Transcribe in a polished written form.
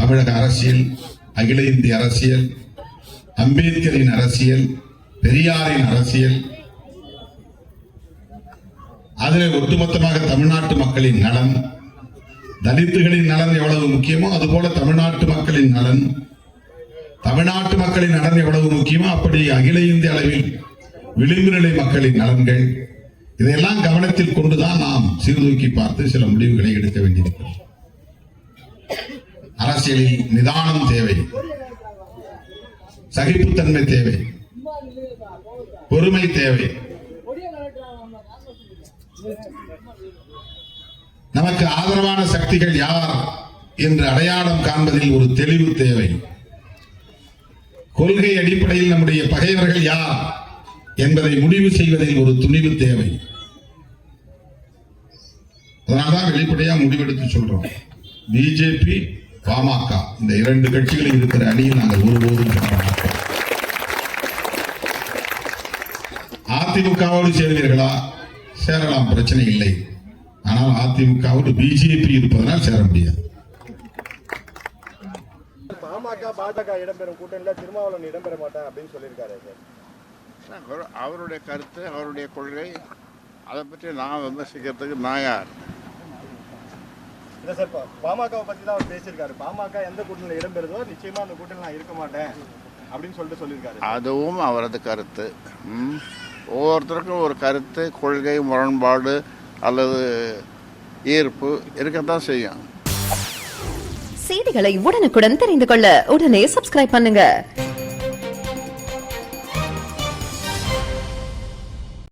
தமிழக அரசியல், அகில இந்திய அரசியல், அம்பேத்கரின் அரசியல், பெரியாரின் அரசியல், அதில் ஒட்டுமொத்தமாக தமிழ்நாட்டு மக்களின் நலன், தலித்துகளின் நலன் எவ்வளவு முக்கியமோ அதுபோல தமிழ்நாட்டு மக்களின் நலன், தமிழ்நாட்டு மக்களின் நலன் எவ்வளவு முக்கியமோ அப்படி அகில இந்திய அளவில் விளிம்பு நிலை மக்களின் நலன்கள், இதையெல்லாம் கவனத்தில் கொண்டுதான் நாம் சீர்தூக்கி பார்த்து சில முடிவுகளை எடுக்க வேண்டியிருக்கிறது. அரசியலில் நிதானம் தேவை, சகிப்புத்தன்மை தேவை, பொறுமை தேவை. நமக்கு ஆதரவான சக்திகள் யார் என்று அடையாளம் காண்பதில் ஒரு தெளிவு தேவை. கொள்கை அடிப்படையில் நம்முடைய பகைவர்கள் யார் என்பதை முடிவு செய்வதில் ஒரு துணிவு தேவை. அதனால்தான் வெளிப்படையா முடிவெடுத்து சொல்றோம். பிஜேபி, பாமக இந்த இரண்டு கட்சிகளில் இருக்கிற அணியில் நாங்கள் ஒருபோதும் அதிமுகவோடு சேர்வீர்களா? சேரலாம், பிரச்சனை இல்லை. ஆனால் அதிமுகவோடு பிஜேபி இருப்பதனால் சேர முடியாது. பாமக பாஜக இடம்பெறும் கூட்டணியில் திருமாவளவன் இடம்பெற மாட்டேன் அப்படின்னு சொல்லியிருக்காரு சார். அவருடைய கருத்து, அவருடைய கொள்கை, அதை பற்றி நான் விமர்சிக்கிறதுக்கு நான் யார்? இல்லை சார், பாமகவை பற்றி தான் அவர் பேசியிருக்காரு. பாமக எந்த கூட்டணியில் இடம்பெறுதோ நிச்சயமா அந்த கூட்டணியில் நான் இருக்க மாட்டேன் அப்படின்னு சொல்லியிருக்காரு. அதுவும் அவரது கருத்து. ஒவ்வொருத்தருக்கும் ஒரு கருத்து, கொள்கை முரண்பாடு அல்லது ஈர்ப்பு இருக்கத்தான் செய்யும். செய்திகளை உடனுக்குடன் தெரிந்து கொள்ள உடனே சப்ஸ்கிரைப் பண்ணுங்க.